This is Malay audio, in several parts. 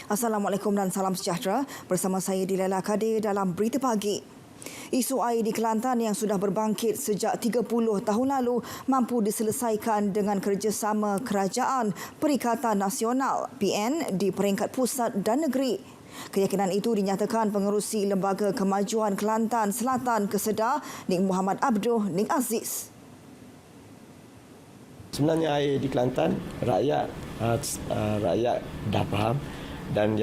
Assalamualaikum dan salam sejahtera. Bersama saya Dilaila Kadir dalam Berita Pagi. Isu air di Kelantan yang sudah berbangkit sejak 30 tahun lalu mampu diselesaikan dengan kerjasama Kerajaan Perikatan Nasional (PN) di peringkat pusat dan negeri. Keyakinan itu dinyatakan Pengerusi Lembaga Kemajuan Kelantan Selatan Kesedah, Nik Muhammad Abduh Nik Aziz. Sebenarnya air di Kelantan, rakyat dah faham, dan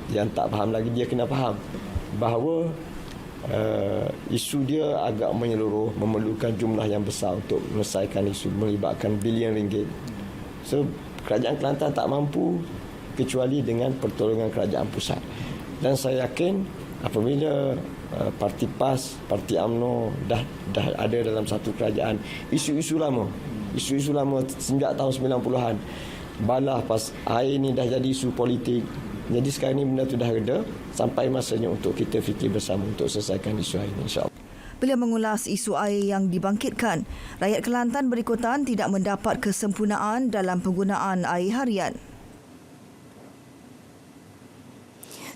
yang tak faham lagi dia kena faham bahawa isu dia agak menyeluruh, memerlukan jumlah yang besar untuk menyelesaikan isu, melibatkan bilion ringgit. So, kerajaan Kelantan tak mampu kecuali dengan pertolongan kerajaan pusat. Dan saya yakin apabila Parti PAS, Parti UMNO dah ada dalam satu kerajaan, isu-isu lama sejak tahun 90-an, balah pas air ni dah jadi isu politik. Jadi sekarang ni benda tu dah reda, sampai masanya untuk kita fikir bersama untuk selesaikan isu air ni, insya-Allah. Bila mengulas isu air yang dibangkitkan, rakyat Kelantan berikutan tidak mendapat kesempurnaan dalam penggunaan air harian.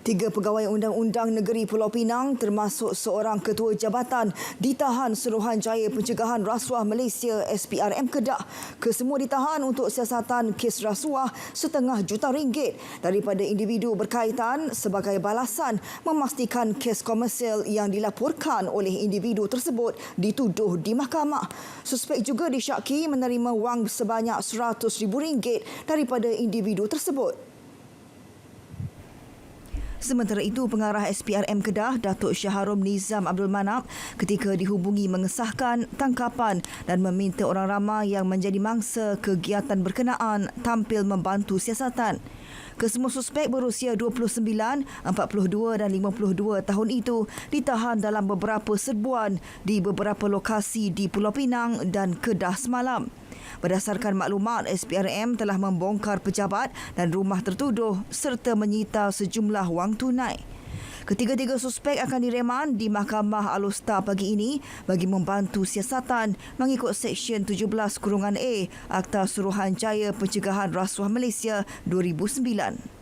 3 pegawai Undang-Undang Negeri Pulau Pinang termasuk seorang ketua jabatan ditahan Suruhanjaya Pencegahan Rasuah Malaysia SPRM Kedah. Kesemua ditahan untuk siasatan kes rasuah RM1.5 juta daripada individu berkaitan sebagai balasan memastikan kes komersial yang dilaporkan oleh individu tersebut dituduh di mahkamah. Suspek juga disyaki menerima wang sebanyak RM100,000 daripada individu tersebut. Sementara itu, Pengarah SPRM Kedah, Datuk Syaharum Nizam Abdul Manap, ketika dihubungi mengesahkan tangkapan dan meminta orang ramai yang menjadi mangsa kegiatan berkenaan tampil membantu siasatan. Kesemua suspek berusia 29, 42 dan 52 tahun itu ditahan dalam beberapa serbuan di beberapa lokasi di Pulau Pinang dan Kedah semalam. Berdasarkan maklumat, SPRM telah membongkar pejabat dan rumah tertuduh serta menyita sejumlah wang tunai. Ketiga-tiga suspek akan direman di Mahkamah Alustar pagi ini bagi membantu siasatan mengikut Seksyen 17(a) Akta Suruhanjaya Pencegahan Rasuah Malaysia 2009.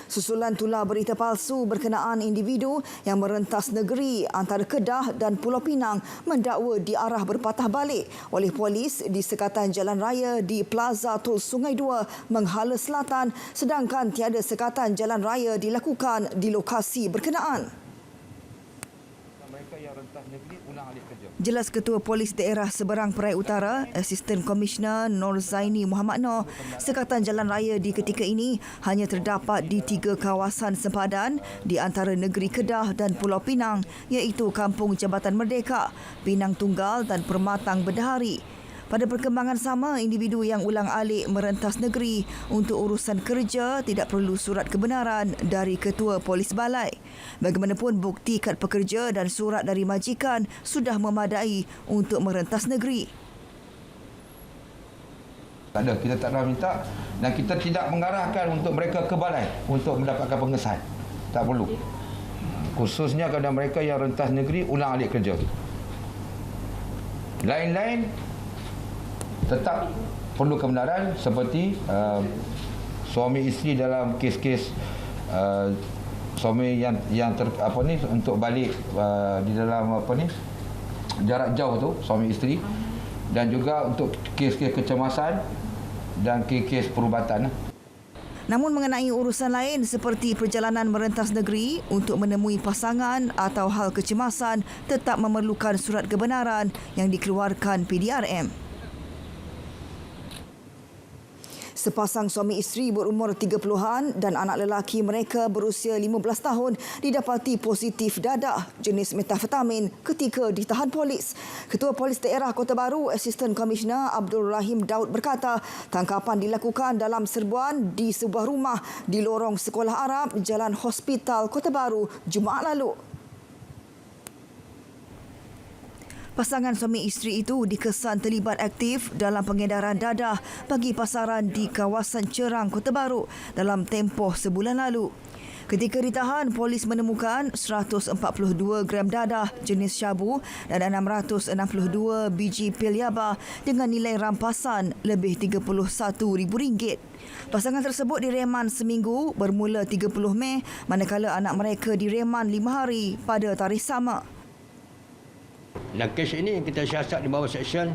Susulan tular berita palsu berkenaan individu yang merentas negeri antara Kedah dan Pulau Pinang mendakwa diarah berpatah balik oleh polis di sekatan jalan raya di Plaza Tol Sungai Dua, Menghala Selatan, sedangkan tiada sekatan jalan raya dilakukan di lokasi berkenaan. Jelas Ketua Polis Daerah Seberang Perai Utara, Asisten Komisioner Nur Zaini Muhammad Noor, sekatan jalan raya di ketika ini hanya terdapat di 3 kawasan sempadan di antara negeri Kedah dan Pulau Pinang, iaitu Kampung Jambatan Merdeka, Pinang Tunggal dan Permatang Bendahari. Pada perkembangan sama, individu yang ulang-alik merentas negeri untuk urusan kerja tidak perlu surat kebenaran dari Ketua Polis Balai. Bagaimanapun, bukti kad pekerja dan surat dari majikan sudah memadai untuk merentas negeri. Tak ada, kita tak pernah minta dan kita tidak mengarahkan untuk mereka ke balai untuk mendapatkan pengesahan. Tak perlu. Khususnya kepada mereka yang rentas negeri ulang-alik kerja. Lain-lain tetap perlu kebenaran seperti suami isteri dalam kes-kes suami yang untuk balik di dalam jarak jauh tu, suami isteri, dan juga untuk kes-kes kecemasan dan kes-kes perubatan. Namun mengenai urusan lain seperti perjalanan merentas negeri untuk menemui pasangan atau hal kecemasan tetap memerlukan surat kebenaran yang dikeluarkan PDRM. Sepasang suami isteri berumur 30-an dan anak lelaki mereka berusia 15 tahun didapati positif dadah jenis metafetamin ketika ditahan polis. Ketua Polis Daerah Kota Baru, Asisten Komisioner Abdul Rahim Daud berkata, tangkapan dilakukan dalam serbuan di sebuah rumah di lorong Sekolah Arab, Jalan Hospital Kota Baru, Jumaat lalu. Pasangan suami isteri itu dikesan terlibat aktif dalam pengedaran dadah bagi pasaran di kawasan Cerang, Kota Baru dalam tempoh sebulan lalu. Ketika ditahan, polis menemukan 142 gram dadah jenis syabu dan 662 biji pil yaba dengan nilai rampasan lebih RM31,000. Pasangan tersebut direman seminggu bermula 30 Mei manakala anak mereka direman 5 hari pada tarikh sama. Dan kes ini kita siasat di bawah Seksyen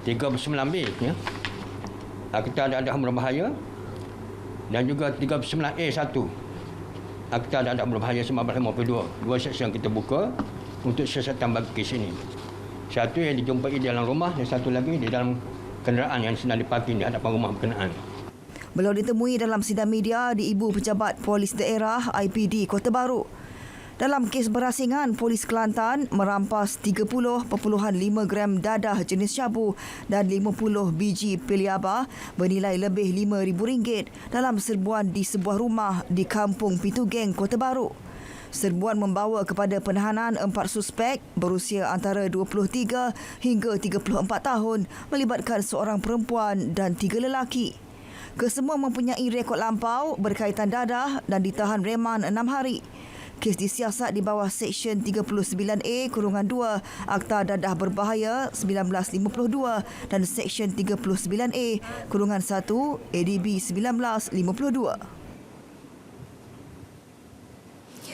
39B. Ya. Akta Dadah Berbahaya dan juga 39A1. Akta Dadah Berbahaya 1952. Dua seksyen kita buka untuk siasatan bagi kes ini. Satu yang dijumpai di dalam rumah dan satu lagi di dalam kenderaan yang sedang diparking di hadapan rumah berkenaan. Beliau ditemui dalam sidang media di Ibu Pejabat Polis Daerah IPD Kota Baru. Dalam kes berasingan, Polis Kelantan merampas 30.5 gram dadah jenis syabu dan 50 biji pil yaba bernilai lebih RM5,000 dalam serbuan di sebuah rumah di Kampung Pitugeng, Kota Baru. Serbuan membawa kepada penahanan 4 suspek berusia antara 23 hingga 34 tahun melibatkan seorang perempuan dan 3 lelaki. Kesemua mempunyai rekod lampau berkaitan dadah dan ditahan reman 6 hari. Kes disiasat di bawah Seksyen 39A-2 Akta Dadah Berbahaya 1952 dan Seksyen 39A-1 ADB 1952.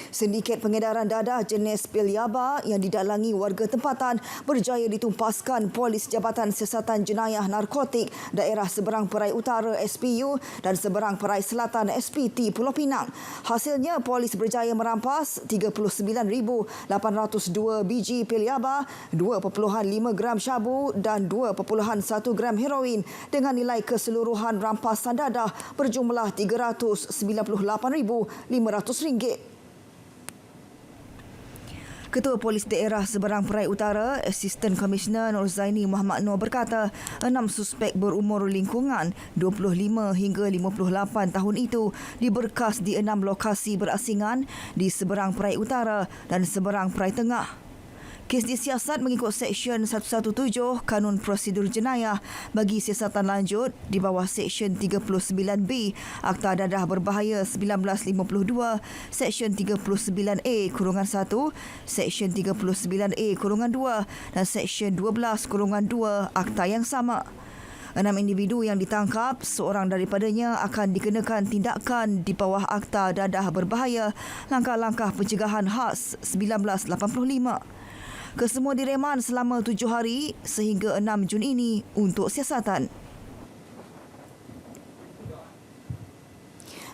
Sindiket pengedaran dadah jenis pil yaba yang didalangi warga tempatan berjaya ditumpaskan Polis Jabatan Siasatan Jenayah Narkotik Daerah Seberang Perai Utara SPU dan Seberang Perai Selatan SPT Pulau Pinang. Hasilnya, polis berjaya merampas 39,802 biji pil yaba, 2.5 gram syabu dan 2.1 gram heroin dengan nilai keseluruhan rampasan dadah berjumlah RM398,500. Ketua Polis Daerah Seberang Perai Utara, Asisten Komisioner Nur Zaini Muhammad Noor berkata, 6 suspek berumur lingkungan 25 hingga 58 tahun itu diberkas di 6 lokasi berasingan di Seberang Perai Utara dan Seberang Perai Tengah. Kes disiasat mengikut Seksyen 117 Kanun Prosedur Jenayah bagi siasatan lanjut di bawah Seksyen 39B Akta Dadah Berbahaya 1952, Seksyen 39A-1, Seksyen 39A-2 dan Seksyen 12-2 Akta yang sama. 6 individu yang ditangkap, seorang daripadanya akan dikenakan tindakan di bawah Akta Dadah Berbahaya Langkah-Langkah Pencegahan khas 1985. Kesemua direman selama 7 hari sehingga 6 Jun ini untuk siasatan.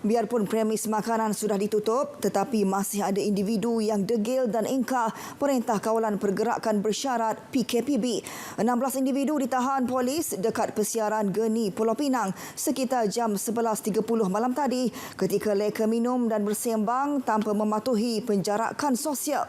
Biarpun premis makanan sudah ditutup, tetapi masih ada individu yang degil dan ingkar Perintah Kawalan Pergerakan Bersyarat PKPB. 16 individu ditahan polis dekat Pesiaran Geni Pulau Pinang sekitar jam 11.30 malam tadi ketika leka minum dan bersembang tanpa mematuhi penjarakan sosial.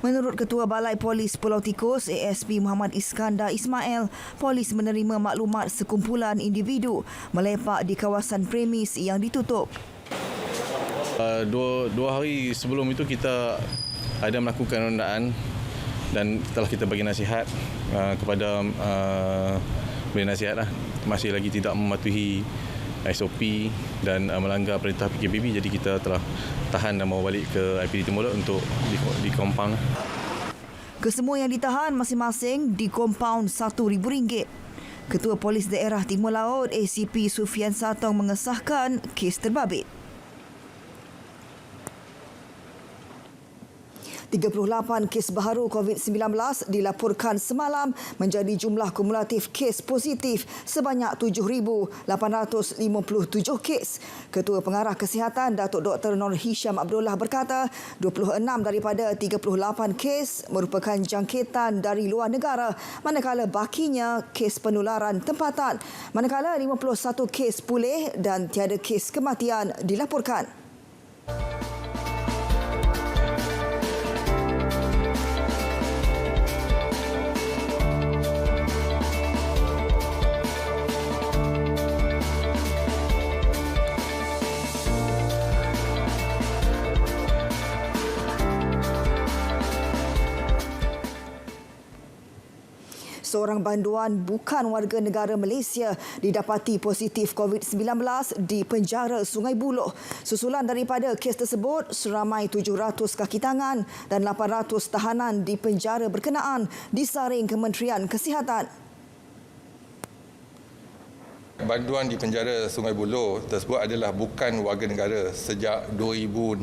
Menurut Ketua Balai Polis Pulau Tikus, ASP Muhammad Iskandar Ismail, polis menerima maklumat sekumpulan individu melepak di kawasan premis yang ditutup. Dua hari sebelum itu kita ada melakukan rondaan dan telah kita bagi nasihat kepada beri nasihat masih lagi tidak mematuhi SOP dan melanggar perintah PKPB, jadi kita telah tahan dan bawa balik ke IPD Timur Laut untuk dikompang. Kesemua yang ditahan masing-masing di kompaun RM1,000. Ketua Polis Daerah Timur Laut ACP Sufian Satong mengesahkan kes terbabit. 38 kes baharu COVID-19 dilaporkan semalam menjadi jumlah kumulatif kes positif sebanyak 7,857 kes. Ketua Pengarah Kesihatan Datuk Dr. Nur Hisham Abdullah berkata 26 daripada 38 kes merupakan jangkitan dari luar negara manakala bakinya kes penularan tempatan. Manakala 51 kes pulih dan tiada kes kematian dilaporkan. seorang banduan bukan warga negara Malaysia didapati positif COVID-19 di penjara Sungai Buloh. Susulan daripada kes tersebut, seramai 700 kaki tangan dan 800 tahanan di penjara berkenaan disaring Kementerian Kesihatan. Banduan di penjara Sungai Buloh tersebut adalah bukan warga negara sejak 2016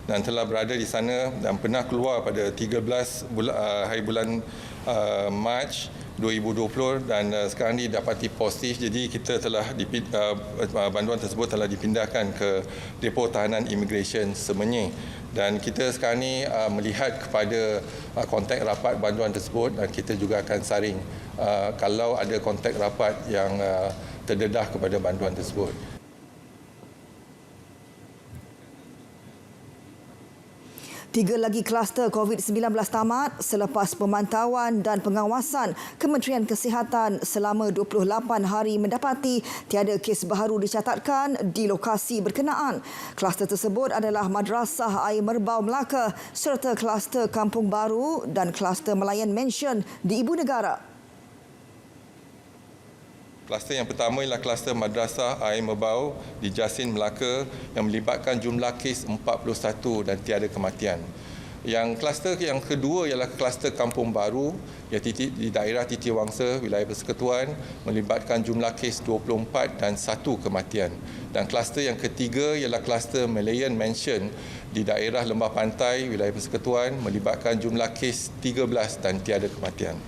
dan telah berada di sana dan pernah keluar pada 13 hari bulan Mac 2020 dan sekarang ini dapati positif. Jadi kita telah banduan tersebut telah dipindahkan ke depo tahanan imigresen Semenyih dan kita sekarang ini melihat kepada kontak rapat banduan tersebut dan kita juga akan saring kalau ada kontak rapat yang terdedah kepada banduan tersebut. Tiga lagi kluster COVID-19 tamat selepas pemantauan dan pengawasan Kementerian Kesihatan selama 28 hari mendapati tiada kes baharu dicatatkan di lokasi berkenaan. Kluster tersebut adalah Madrasah Air Merbau Melaka serta kluster Kampung Baru dan kluster Melayan Mansion di Ibu Negara. Kluster yang pertama ialah kluster Madrasah Air Merbau di Jasin, Melaka yang melibatkan jumlah kes 41 dan tiada kematian. Yang kluster yang kedua ialah kluster Kampung Baru yang di daerah Titi Wangsa, wilayah Persekutuan melibatkan jumlah kes 24 dan 1 kematian. Dan kluster yang ketiga ialah kluster Melayan Mansion di daerah Lembah Pantai, wilayah Persekutuan melibatkan jumlah kes 13 dan tiada kematian.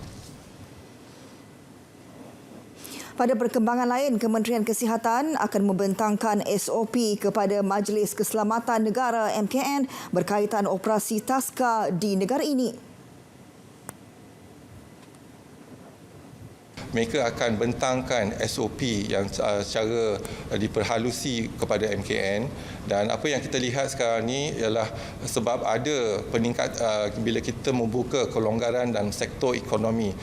Pada perkembangan lain, Kementerian Kesihatan akan membentangkan SOP kepada Majlis Keselamatan Negara MKN berkaitan operasi TASKA di negara ini. Mereka akan bentangkan SOP yang secara diperhalusi kepada MKN dan apa yang kita lihat sekarang ni ialah sebab ada peningkat bila kita membuka kelonggaran dalam sektor ekonomi,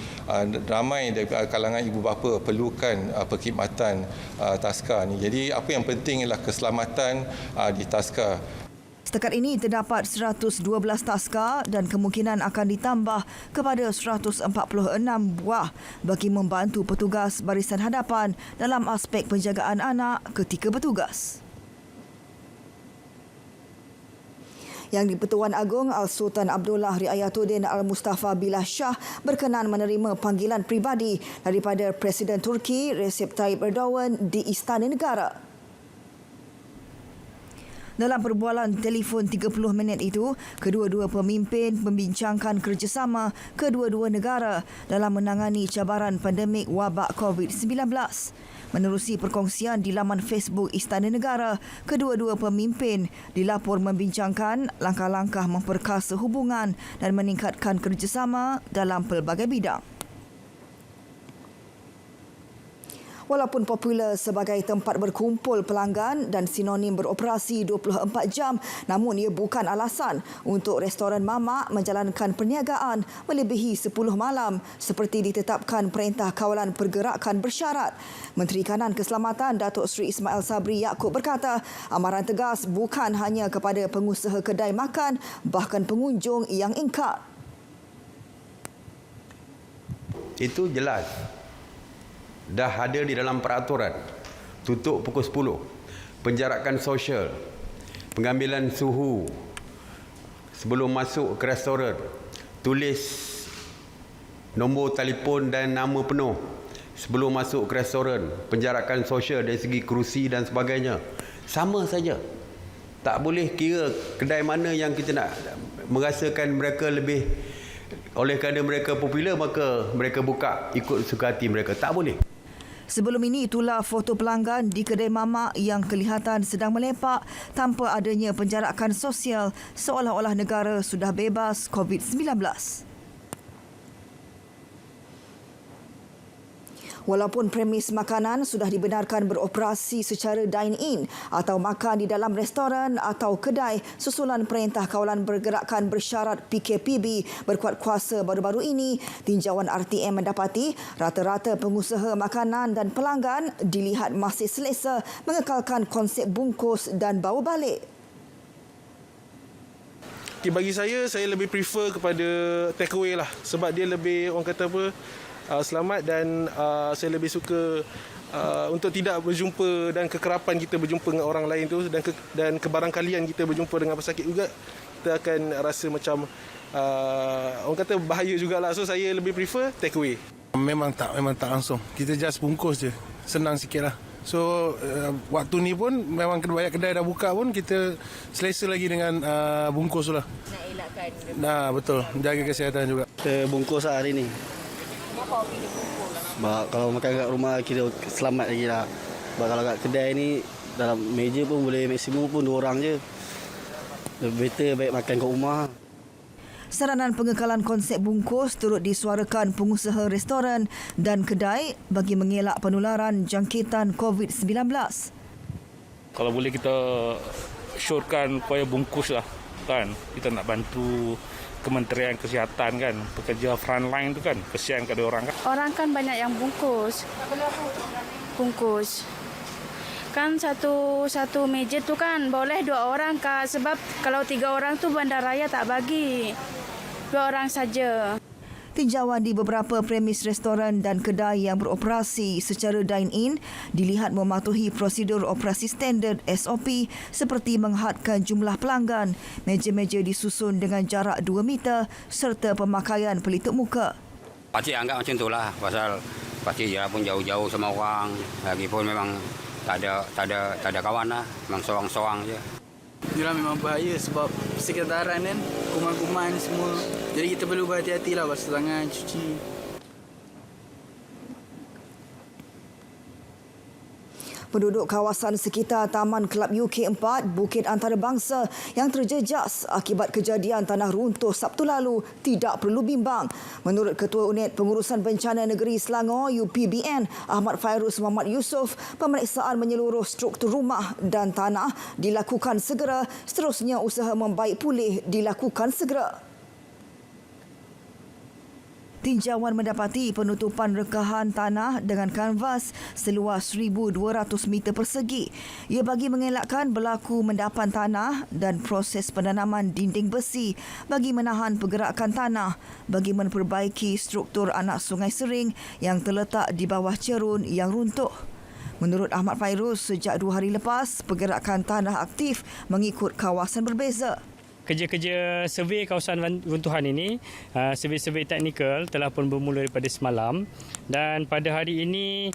ramai dari kalangan ibu bapa perlukan perkhidmatan TASKA ni. Jadi apa yang penting ialah keselamatan di TASKA. Setakat ini terdapat 112 TASKA dan kemungkinan akan ditambah kepada 146 buah bagi membantu petugas barisan hadapan dalam aspek penjagaan anak ketika bertugas. Yang di-Pertuan Agong Al-Sultan Abdullah Riayatuddin Al-Mustafa Billah Shah berkenan menerima panggilan peribadi daripada Presiden Turki Recep Tayyip Erdogan di Istana Negara. Dalam perbualan telefon 30 minit itu, kedua-dua pemimpin membincangkan kerjasama kedua-dua negara dalam menangani cabaran pandemik wabak COVID-19. Menerusi perkongsian di laman Facebook Istana Negara, kedua-dua pemimpin dilapor membincangkan langkah-langkah memperkasa hubungan dan meningkatkan kerjasama dalam pelbagai bidang. Walaupun popular sebagai tempat berkumpul pelanggan dan sinonim beroperasi 24 jam, namun ia bukan alasan untuk restoran mamak menjalankan perniagaan melebihi 10 malam seperti ditetapkan Perintah Kawalan Pergerakan Bersyarat. Menteri Kanan Keselamatan Datuk Seri Ismail Sabri Yaakob berkata, amaran tegas bukan hanya kepada pengusaha kedai makan, bahkan pengunjung yang ingkar. Itu jelas. Dah ada di dalam peraturan. Tutup pukul 10. Penjarakan sosial. Pengambilan suhu sebelum masuk ke restoran. Tulis nombor telefon dan nama penuh sebelum masuk ke restoran. Penjarakan sosial dari segi kerusi dan sebagainya. Sama saja. Tak boleh kira kedai mana yang kita nak merasakan mereka lebih, oleh kerana mereka popular maka mereka buka ikut suka hati mereka. Tak boleh. Sebelum ini, itulah foto pelanggan di kedai mamak yang kelihatan sedang melepak tanpa adanya penjarakan sosial seolah-olah negara sudah bebas COVID-19. Walaupun premis makanan sudah dibenarkan beroperasi secara dine-in atau makan di dalam restoran atau kedai susulan Perintah Kawalan Pergerakan Bersyarat PKPB berkuat kuasa baru-baru ini, tinjauan RTM mendapati rata-rata pengusaha makanan dan pelanggan dilihat masih selesa mengekalkan konsep bungkus dan bawa balik. Bagi saya lebih prefer kepada take away lah. Sebab dia lebih, orang kata apa, selamat dan saya lebih suka untuk tidak berjumpa dan kekerapan kita berjumpa dengan orang lain tu dan kebarangkalian kita berjumpa dengan pesakit juga, kita akan rasa macam orang kata bahaya jugalah. So saya lebih prefer take away. Memang tak langsung. Kita just bungkus je. Senang sikit lah. So waktu ni pun memang banyak kedai dah buka pun kita selesa lagi dengan bungkus tu lah. Nak elakkan. Nah, betul. Jaga kesihatan juga. Kita bungkus lah hari ni. Kenapa pilih bungkus? Sebab kalau makan kat rumah kira selamat lagi lah. Sebab kalau kat kedai ni dalam meja pun boleh maksimum pun 2 orang je. Lebih better baik makan kat rumah. Saranan pengekalan konsep bungkus turut disuarakan pengusaha restoran dan kedai bagi mengelak penularan jangkitan COVID-19. Kalau boleh kita syorkan supaya bungkus lah kan. Kita nak bantu Kementerian Kesihatan kan, pekerja frontline tu kan, kesian kat orang kan. Orang kan banyak yang bungkus. Kan satu meja tu kan boleh 2 orang kak, sebab kalau 3 orang tu bandaraya tak bagi. 2 orang saja. Tinjauan di beberapa premis restoran dan kedai yang beroperasi secara dine-in dilihat mematuhi prosedur operasi standard SOP seperti menghadkan jumlah pelanggan, meja-meja disusun dengan jarak 2 meter serta pemakaian pelitup muka. Pasti anggap macam itulah, pasal pasti jarak pun jauh-jauh sama orang. Lagipun memang tak ada kawan lah, memang seorang-seorang je. Itulah memang bahaya sebab sekitaran kan, kuman-kuman semua. Jadi kita perlu berhati-hati lah, basuh tangan, cuci. Penduduk kawasan sekitar Taman Kelab UK4 Bukit Antarabangsa yang terjejas akibat kejadian tanah runtuh Sabtu lalu tidak perlu bimbang. Menurut Ketua Unit Pengurusan Bencana Negeri Selangor UPBN Ahmad Fairuz Muhammad Yusof, pemeriksaan menyeluruh struktur rumah dan tanah dilakukan segera, seterusnya usaha membaik pulih dilakukan segera. Tinjauan mendapati penutupan rekahan tanah dengan kanvas seluas 1,200 meter persegi. Ia bagi mengelakkan berlaku mendapan tanah dan proses penanaman dinding besi bagi menahan pergerakan tanah bagi memperbaiki struktur anak sungai Sering yang terletak di bawah cerun yang runtuh. Menurut Ahmad Fairuz, sejak 2 hari lepas, pergerakan tanah aktif mengikut kawasan berbeza. Kerja-kerja survey kawasan runtuhan ini, survey-survey teknikal telah pun bermula daripada semalam, dan pada hari ini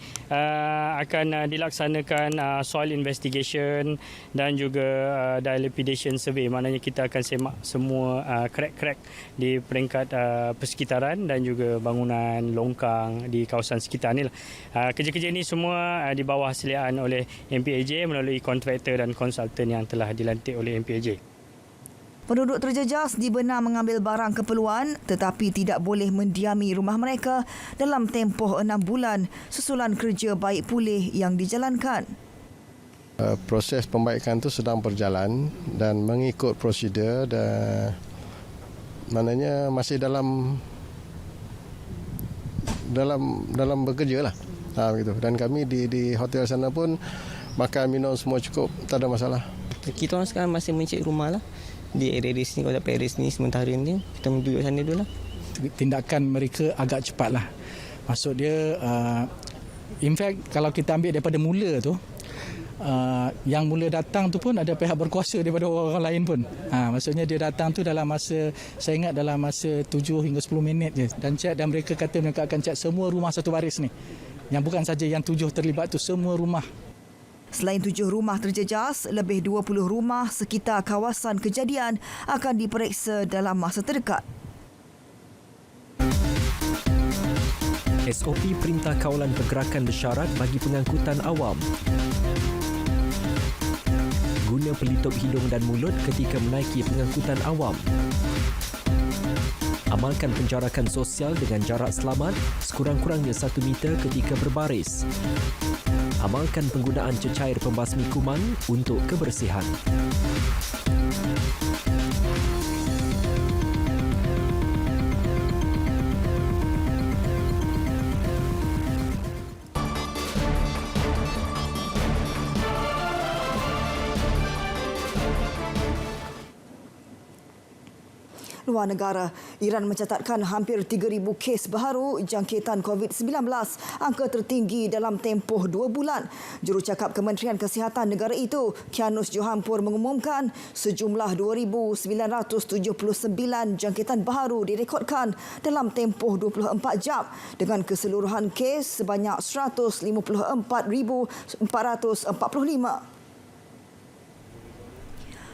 akan dilaksanakan soil investigation dan juga dilapidation survey. Maknanya kita akan semak semua crack-crack di peringkat persekitaran dan juga bangunan longkang di kawasan sekitar ini. Kerja-kerja ini semua di bawah hasliaan oleh MPAJ melalui kontraktor dan konsultan yang telah dilantik oleh MPAJ. Penduduk terjejas dibenar mengambil barang keperluan tetapi tidak boleh mendiami rumah mereka dalam tempoh 6 bulan susulan kerja baik pulih yang dijalankan. Proses pembaikan itu sedang berjalan dan mengikut prosedur dan maknanya masih dalam bekerja lah. Begitu. Dan kami di hotel sana pun makan minum semua cukup, tak ada masalah. Kita orang sekarang masih mencari rumah lah. Di area ni, kalau dapat area ni sementara ni kita duduk sana dulu lah. Tindakan mereka agak cepat lah. Maksud dia in fact kalau kita ambil daripada mula tu, yang mula datang tu pun ada pihak berkuasa daripada orang lain pun. Maksudnya dia datang tu dalam masa, saya ingat dalam masa 7 hingga 10 minit je, dan mereka kata mereka akan cek semua rumah satu baris ni. Yang bukan saja yang 7 terlibat tu, semua rumah. Selain 7 rumah terjejas, lebih 20 rumah sekitar kawasan kejadian akan diperiksa dalam masa terdekat. SOP Perintah Kawalan Pergerakan bersyarat bagi pengangkutan awam. Guna pelitup hidung dan mulut ketika menaiki pengangkutan awam. Amalkan penjarakan sosial dengan jarak selamat sekurang-kurangnya 1 meter ketika berbaris. Amalkan penggunaan cecair pembasmi kuman untuk kebersihan. luar negara. Iran mencatatkan hampir 3,000 kes baharu jangkitan COVID-19, angka tertinggi dalam tempoh 2 bulan. Jurucakap Kementerian Kesihatan negara itu, Kianus Johanpur, mengumumkan sejumlah 2,979 jangkitan baharu direkodkan dalam tempoh 24 jam dengan keseluruhan kes sebanyak 154,445.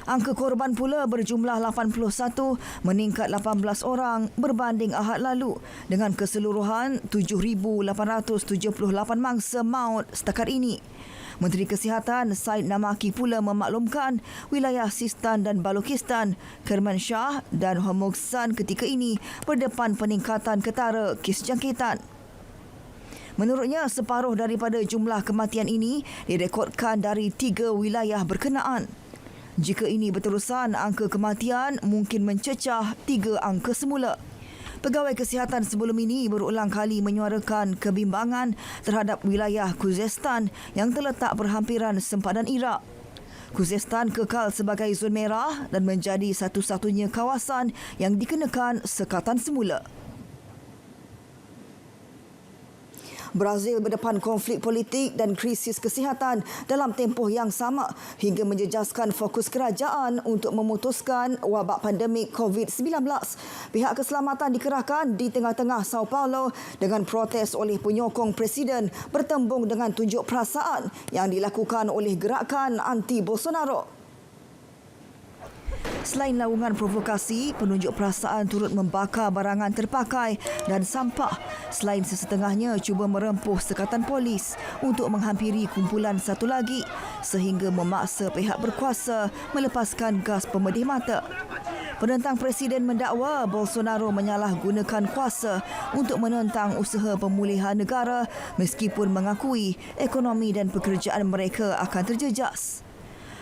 Angka korban pula berjumlah 81, meningkat 18 orang berbanding Ahad lalu dengan keseluruhan 7,878 mangsa maut setakat ini. Menteri Kesihatan Said Namaki pula memaklumkan wilayah Sistan dan Balochistan, Kermanshah dan Hormozgan ketika ini berdepan peningkatan ketara kes jangkitan. Menurutnya, separuh daripada jumlah kematian ini direkodkan dari 3 wilayah berkenaan. Jika ini berterusan, angka kematian mungkin mencecah 3 angka semula. Pegawai Kesihatan sebelum ini berulang kali menyuarakan kebimbangan terhadap wilayah Khuzestan yang terletak berhampiran sempadan Iraq. Khuzestan kekal sebagai zon merah dan menjadi satu-satunya kawasan yang dikenakan sekatan semula. Brazil berdepan konflik politik dan krisis kesihatan dalam tempoh yang sama hingga menjejaskan fokus kerajaan untuk memutuskan wabak pandemik COVID-19. Pihak keselamatan dikerahkan di tengah-tengah Sao Paulo dengan protes oleh penyokong Presiden bertembung dengan tunjuk perasaan yang dilakukan oleh gerakan anti-Bolsonaro. Selain laungan provokasi, penunjuk perasaan turut membakar barangan terpakai dan sampah selain sesetengahnya cuba merempuh sekatan polis untuk menghampiri kumpulan satu lagi sehingga memaksa pihak berkuasa melepaskan gas pemedih mata. Penentang Presiden mendakwa Bolsonaro menyalahgunakan kuasa untuk menentang usaha pemulihan negara meskipun mengakui ekonomi dan pekerjaan mereka akan terjejas.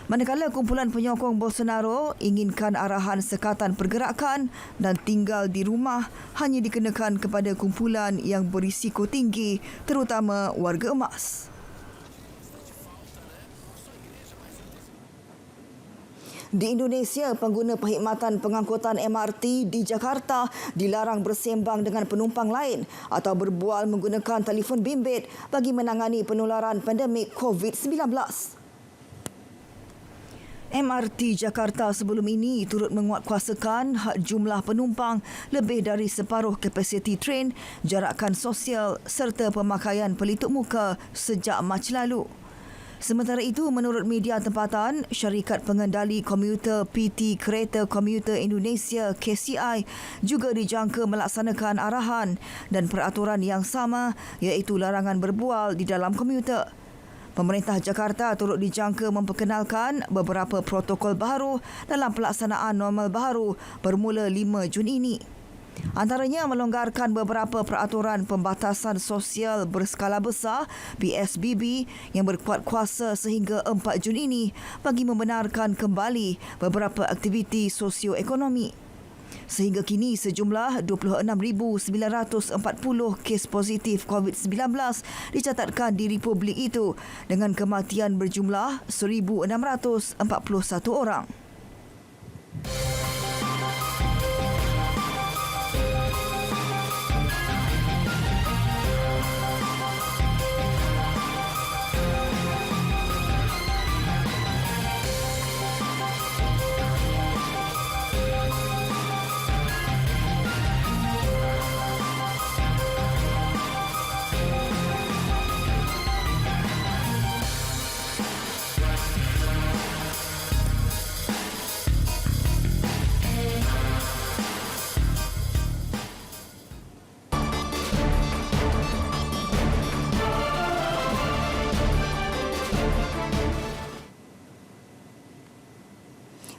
Manakala kumpulan penyokong Bolsonaro inginkan arahan sekatan pergerakan dan tinggal di rumah hanya dikenakan kepada kumpulan yang berisiko tinggi, terutama warga emas. Di Indonesia, pengguna perkhidmatan pengangkutan MRT di Jakarta dilarang bersembang dengan penumpang lain atau berbual menggunakan telefon bimbit bagi menangani penularan pandemik COVID-19. MRT Jakarta sebelum ini turut menguatkuasakan hak jumlah penumpang lebih dari separuh kapasiti tren, jarakan sosial serta pemakaian pelitup muka sejak Mac lalu. Sementara itu, menurut media tempatan, syarikat pengendali komuter PT Kereta Komuter Indonesia KCI juga dijangka melaksanakan arahan dan peraturan yang sama iaitu larangan berbual di dalam komuter. Pemerintah Jakarta turut dijangka memperkenalkan beberapa protokol baharu dalam pelaksanaan normal baharu bermula 5 Jun ini. Antaranya melonggarkan beberapa peraturan pembatasan sosial berskala besar PSBB yang berkuat kuasa sehingga 4 Jun ini bagi membenarkan kembali beberapa aktiviti sosioekonomi. Sehingga kini sejumlah 26,940 kes positif COVID-19 dicatatkan di Republik itu dengan kematian berjumlah 1,641 orang.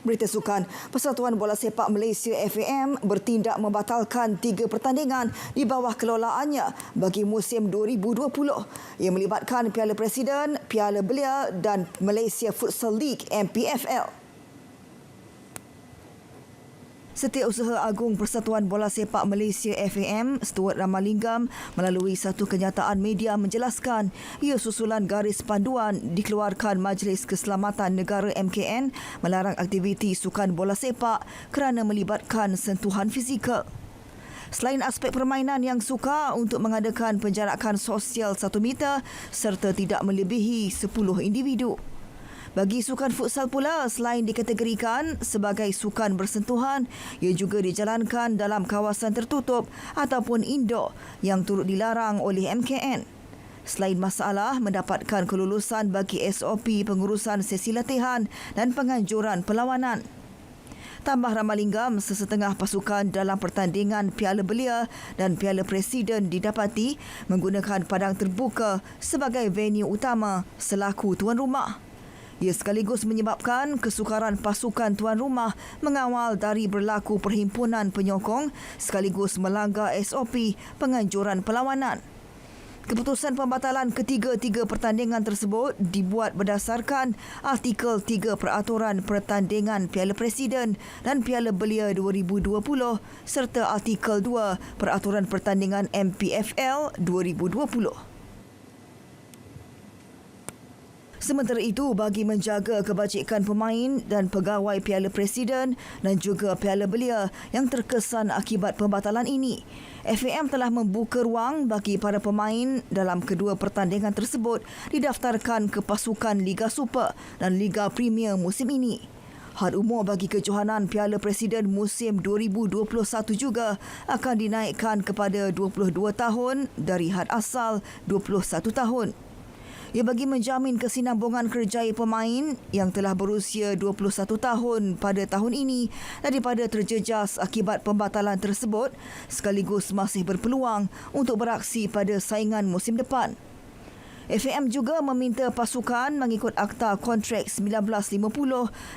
Berita sukan, Persatuan Bola Sepak Malaysia FAM bertindak membatalkan 3 pertandingan di bawah kelolaannya bagi musim 2020 yang melibatkan Piala Presiden, Piala Belia dan Malaysia Futsal League MPFL. Setiausaha Agung Persatuan Bola Sepak Malaysia FAM, Stuart Ramalingam melalui satu kenyataan media menjelaskan ia susulan garis panduan dikeluarkan Majlis Keselamatan Negara MKN melarang aktiviti sukan bola sepak kerana melibatkan sentuhan fizikal. Selain aspek permainan yang sukar untuk mengadakan penjarakan sosial 1 meter serta tidak melebihi 10 individu. Bagi sukan futsal pula, selain dikategorikan sebagai sukan bersentuhan, ia juga dijalankan dalam kawasan tertutup ataupun indoor yang turut dilarang oleh MKN. Selain masalah mendapatkan kelulusan bagi SOP pengurusan sesi latihan dan penganjuran perlawanan. Tambah Ramalingam, sesetengah pasukan dalam pertandingan Piala Belia dan Piala Presiden didapati menggunakan padang terbuka sebagai venue utama selaku tuan rumah. Ia sekaligus menyebabkan kesukaran pasukan tuan rumah mengawal dari berlaku perhimpunan penyokong sekaligus melanggar SOP penganjuran perlawanan. Keputusan pembatalan ketiga-tiga pertandingan tersebut dibuat berdasarkan Artikel 3 Peraturan Pertandingan Piala Presiden dan Piala Belia 2020 serta Artikel 2 Peraturan Pertandingan MPFL 2020. Sementara itu, bagi menjaga kebajikan pemain dan pegawai Piala Presiden dan juga Piala Belia yang terkesan akibat pembatalan ini, FAM telah membuka ruang bagi para pemain dalam kedua pertandingan tersebut didaftarkan ke pasukan Liga Super dan Liga Premier musim ini. Had umur bagi kejohanan Piala Presiden musim 2021 juga akan dinaikkan kepada 22 tahun dari had asal 21 tahun. Ia bagi menjamin kesinambungan kerjaya pemain yang telah berusia 21 tahun pada tahun ini daripada terjejas akibat pembatalan tersebut sekaligus masih berpeluang untuk beraksi pada saingan musim depan. FAM juga meminta pasukan mengikut Akta Kontrak 1950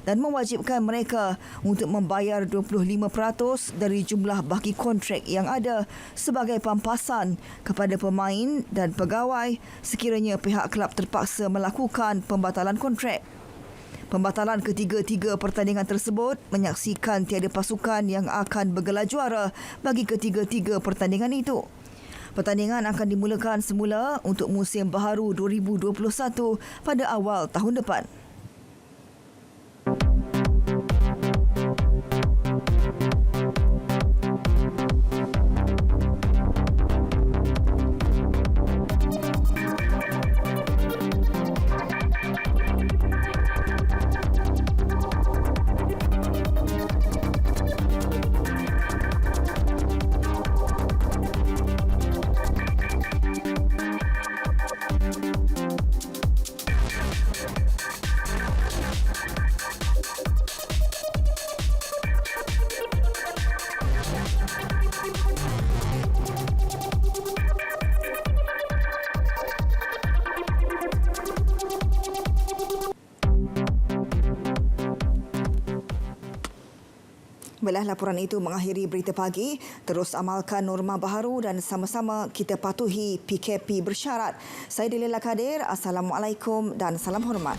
dan mewajibkan mereka untuk membayar 25% dari jumlah baki kontrak yang ada sebagai pampasan kepada pemain dan pegawai sekiranya pihak kelab terpaksa melakukan pembatalan kontrak. Pembatalan ketiga-tiga pertandingan tersebut menyaksikan tiada pasukan yang akan bergelar juara bagi ketiga-tiga pertandingan itu. Pertandingan akan dimulakan semula untuk musim baharu 2021 pada awal tahun depan. Baiklah, laporan itu mengakhiri berita pagi. Terus amalkan norma baharu dan sama-sama kita patuhi PKP bersyarat. Saya Delila Kadir. Assalamualaikum dan salam hormat.